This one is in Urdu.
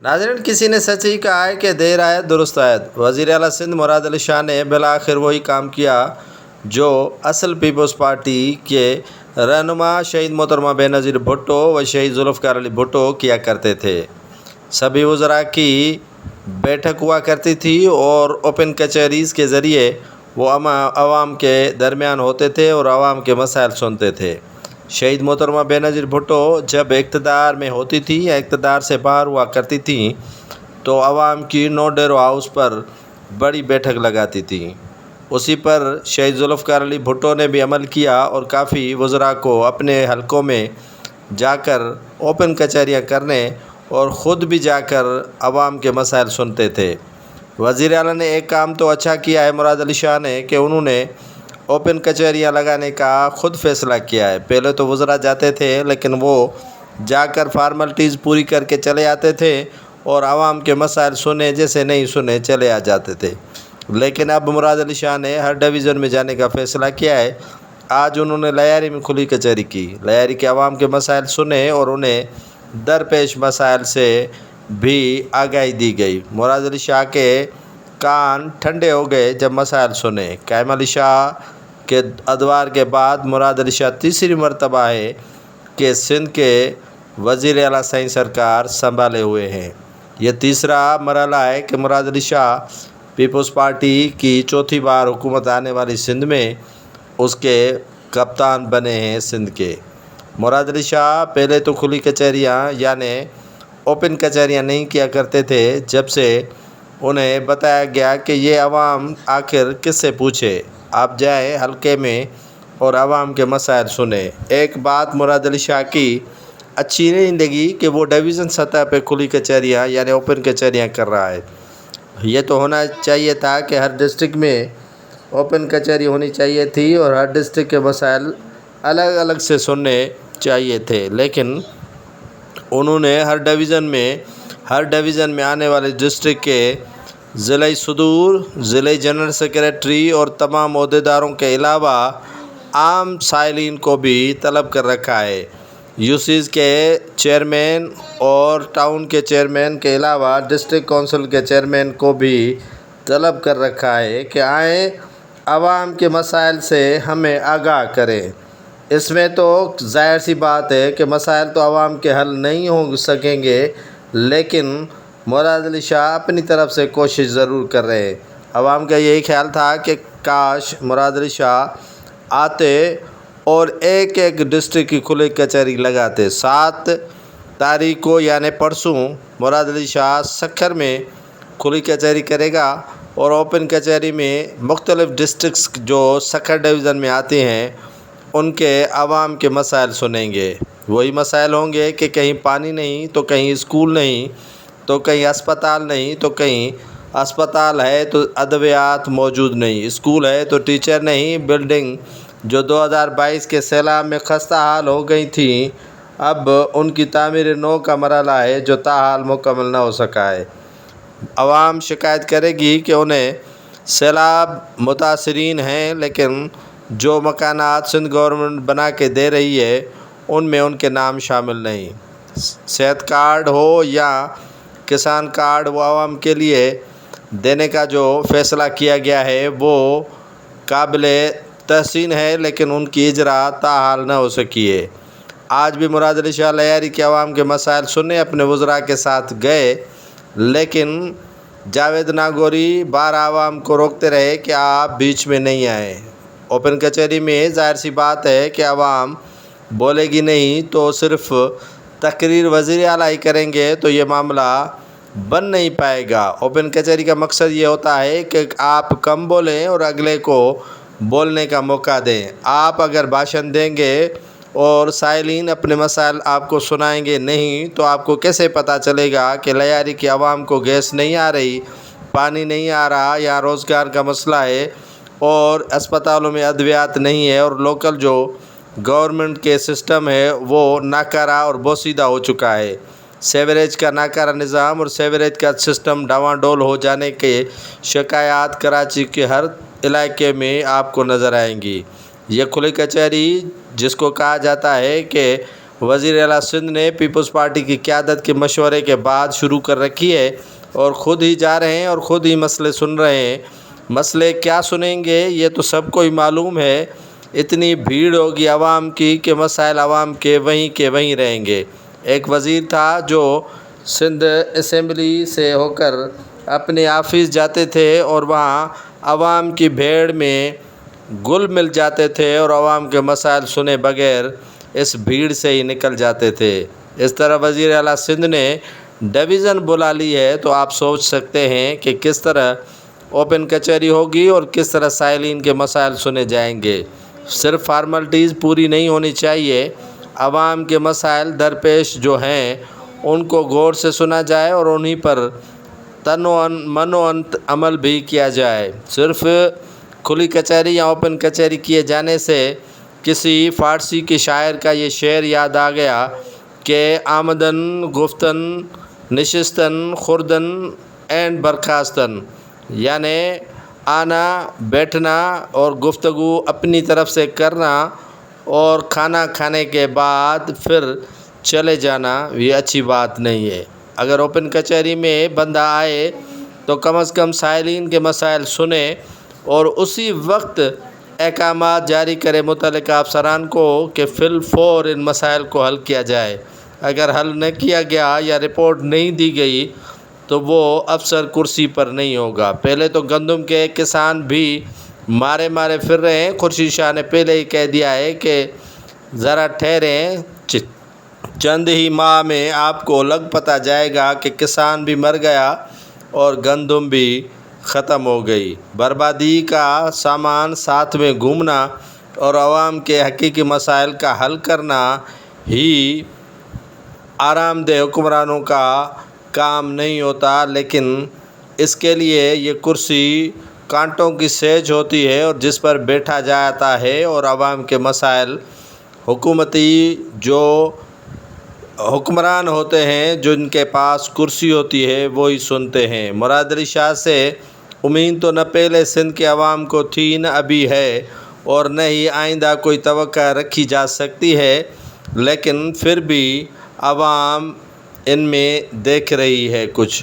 ناظرین، کسی نے سچ ہی کہا ہے کہ دیر آیت درست آیت۔ وزیر اعلیٰ سندھ مراد علی شاہ نے بالآخر وہی کام کیا جو اصل پیپلز پارٹی کے رہنما شہید محترمہ بے نظیر بھٹو و شہید ذوالفقار علی بھٹو کیا کرتے تھے۔ سبھی وزراء کی بیٹھک ہوا کرتی تھی اور اوپن کچہریز کے ذریعے وہ عوام کے درمیان ہوتے تھے اور عوام کے مسائل سنتے تھے۔ شہید محترمہ بے نظیر بھٹو جب اقتدار میں ہوتی تھی یا اقتدار سے باہر ہوا کرتی تھیں تو عوام کی نو ڈیرو ہاؤس پر بڑی بیٹھک لگاتی تھیں۔ اسی پر شہید ذوالفقار علی بھٹو نے بھی عمل کیا اور کافی وزراء کو اپنے حلقوں میں جا کر اوپن کچہریاں کرنے اور خود بھی جا کر عوام کے مسائل سنتے تھے۔ وزیر اعلیٰ نے ایک کام تو اچھا کیا ہے مراد علی شاہ نے کہ انہوں نے اوپن کچہریاں لگانے کا خود فیصلہ کیا ہے۔ پہلے تو وزراء جاتے تھے لیکن وہ جا کر فارملٹیز پوری کر کے چلے آتے تھے اور عوام کے مسائل سنے جیسے نہیں سنے چلے آ جاتے تھے۔ لیکن اب مراد علی شاہ نے ہر ڈویژن میں جانے کا فیصلہ کیا ہے۔ آج انہوں نے لیاری میں کھلی کچہری کی، لیاری کے عوام کے مسائل سنے اور انہیں درپیش مسائل سے بھی آگاہی دی گئی۔ مراد علی شاہ کے کان ٹھنڈے ہو گئے جب مسائل سنے۔ قائم علی شاہ کے ادوار کے بعد مراد علی شاہ تیسری مرتبہ ہے کہ سندھ کے وزیر اعلیٰ سائیں سرکار سنبھالے ہوئے ہیں۔ یہ تیسرا مرحلہ ہے کہ مراد علی شاہ پیپلز پارٹی کی چوتھی بار حکومت آنے والی سندھ میں اس کے کپتان بنے ہیں سندھ کے۔ مراد علی شاہ پہلے تو کھلی کچہریاں یعنی اوپن کچہریاں نہیں کیا کرتے تھے جب سے انہیں بتایا گیا کہ یہ عوام آخر کس سے پوچھے، آپ جائیں حلقے میں اور عوام کے مسائل سنیں۔ ایک بات مراد علی شاہ کی اچھی نہیں لگی کہ وہ ڈویژن سطح پہ کھلی کچہریاں یعنی اوپن کچہریاں کر رہا ہے۔ یہ تو ہونا چاہیے تھا کہ ہر ڈسٹرکٹ میں اوپن کچہری ہونی چاہیے تھی اور ہر ڈسٹرکٹ کے مسائل الگ الگ سے سننے چاہیے تھے، لیکن انہوں نے ہر ڈویژن میں آنے والے ڈسٹرکٹ کے ضلعی صدور، ضلعی جنرل سیکریٹری اور تمام عہدیداروں کے علاوہ عام سائلین کو بھی طلب کر رکھا ہے۔ یو سیز کے چیئرمین اور ٹاؤن کے چیئرمین کے علاوہ ڈسٹرکٹ کونسل کے چیئرمین کو بھی طلب کر رکھا ہے کہ آئیں عوام کے مسائل سے ہمیں آگاہ کریں۔ اس میں تو ظاہر سی بات ہے کہ مسائل تو عوام کے حل نہیں ہو سکیں گے، لیکن مراد علی شاہ اپنی طرف سے کوشش ضرور کر رہے ہیں۔ عوام کا یہی خیال تھا کہ کاش مراد علی شاہ آتے اور ایک ایک ڈسٹرکٹ کی کھلی کچہری لگاتے۔ 7 تاریخ کو یعنی پرسوں مراد علی شاہ سکھر میں کھلی کچہری کرے گا اور اوپن کچہری میں مختلف ڈسٹرکٹس جو سکھر ڈویژن میں آتے ہیں ان کے عوام کے مسائل سنیں گے۔ وہی مسائل ہوں گے کہ کہیں پانی نہیں تو کہیں اسکول نہیں تو کہیں اسپتال نہیں تو کہیں اسپتال ہے تو ادویات موجود نہیں، اسکول ہے تو ٹیچر نہیں، بلڈنگ جو 2022 کے سیلاب میں خستہ حال ہو گئی تھیں اب ان کی تعمیر نو کا مرحلہ ہے جو تاحال مکمل نہ ہو سکا ہے۔ عوام شکایت کرے گی کہ انہیں سیلاب متاثرین ہیں لیکن جو مکانات سندھ گورنمنٹ بنا کے دے رہی ہے ان میں ان کے نام شامل نہیں۔ صحت کارڈ ہو یا کسان کارڈ، وہ عوام کے لیے دینے کا جو فیصلہ کیا گیا ہے وہ قابل تحسین ہے لیکن ان کی اجرا تاحال نہ ہو سکی ہے۔ آج بھی مراد علی شاہ لیاری کے عوام کے مسائل سننے اپنے وزراء کے ساتھ گئے، لیکن جاوید ناگوری بار عوام کو روکتے رہے کہ آپ بیچ میں نہیں آئیں۔ اوپن کچہری میں ظاہر سی بات ہے کہ عوام بولے گی نہیں تو صرف تقریر وزیر اعلیٰ ہی کریں گے تو یہ معاملہ بن نہیں پائے گا۔ اوپن کچہری کا مقصد یہ ہوتا ہے کہ آپ کم بولیں اور اگلے کو بولنے کا موقع دیں۔ آپ اگر بھاشن دیں گے اور سائلین اپنے مسائل آپ کو سنائیں گے نہیں تو آپ کو کیسے پتہ چلے گا کہ لیاری کی عوام کو گیس نہیں آ رہی، پانی نہیں آ رہا یا روزگار کا مسئلہ ہے اور اسپتالوں میں ادویات نہیں ہے اور لوکل جو گورنمنٹ کے سسٹم ہے وہ ناکارہ اور بوسیدہ ہو چکا ہے۔ سیوریج کا ناکارہ نظام اور سیوریج کا سسٹم ڈاواں ڈول ہو جانے کے شکایات کراچی کے ہر علاقے میں آپ کو نظر آئیں گی۔ یہ کھلی کچہری جس کو کہا جاتا ہے کہ وزیر اعلیٰ سندھ نے پیپلز پارٹی کی قیادت کے مشورے کے بعد شروع کر رکھی ہے اور خود ہی جا رہے ہیں اور خود ہی مسئلے سن رہے ہیں۔ مسئلے کیا سنیں گے یہ تو سب کو ہی معلوم ہے۔ اتنی بھیڑ ہوگی عوام کی کہ مسائل عوام کے وہیں رہیں گے۔ ایک وزیر تھا جو سندھ اسمبلی سے ہو کر اپنے آفس جاتے تھے اور وہاں عوام کی بھیڑ میں گل مل جاتے تھے اور عوام کے مسائل سنے بغیر اس بھیڑ سے ہی نکل جاتے تھے۔ اس طرح وزیر اعلیٰ سندھ نے ڈویژن بلا لی ہے تو آپ سوچ سکتے ہیں کہ کس طرح اوپن کچہری ہوگی اور کس طرح سائلین کے مسائل سنے جائیں گے۔ صرف فارملٹیز پوری نہیں ہونی چاہیے، عوام کے مسائل درپیش جو ہیں ان کو غور سے سنا جائے اور انہی پر تن و من و عمل بھی کیا جائے۔ صرف کھلی کچہری یا اوپن کچہری کیے جانے سے کسی فارسی کے شاعر کا یہ شعر یاد آ گیا کہ آمدن گفتن نشستن خوردن اینڈ برخاستن، یعنی آنا بیٹھنا اور گفتگو اپنی طرف سے کرنا اور کھانا کھانے کے بعد پھر چلے جانا، یہ اچھی بات نہیں ہے۔ اگر اوپن کچہری میں بندہ آئے تو کم از کم سائلین کے مسائل سنے اور اسی وقت احکامات جاری کرے متعلقہ افسران کو کہ فی الفور ان مسائل کو حل کیا جائے۔ اگر حل نہ کیا گیا یا رپورٹ نہیں دی گئی تو وہ افسر کرسی پر نہیں ہوگا۔ پہلے تو گندم کے کسان بھی مارے پھر رہے ہیں۔ خورشید شاہ نے پہلے ہی کہہ دیا ہے کہ ذرا ٹھہریں، چند ہی ماہ میں آپ کو لگ پتہ جائے گا کہ کسان بھی مر گیا اور گندم بھی ختم ہو گئی۔ بربادی کا سامان ساتھ میں گھومنا اور عوام کے حقیقی مسائل کا حل کرنا ہی آرام دہ حکمرانوں کا کام نہیں ہوتا، لیکن اس کے لیے یہ کرسی کانٹوں کی سیج ہوتی ہے اور جس پر بیٹھا جاتا ہے اور عوام کے مسائل حکومتی جو حکمران ہوتے ہیں جن کے پاس کرسی ہوتی ہے وہی سنتے ہیں۔ مراد علی شاہ سے امید تو نہ پہلے سندھ کے عوام کو تھی نہ ابھی ہے اور نہ ہی آئندہ کوئی توقع رکھی جا سکتی ہے، لیکن پھر بھی عوام ان میں دیکھ رہی ہے کچھ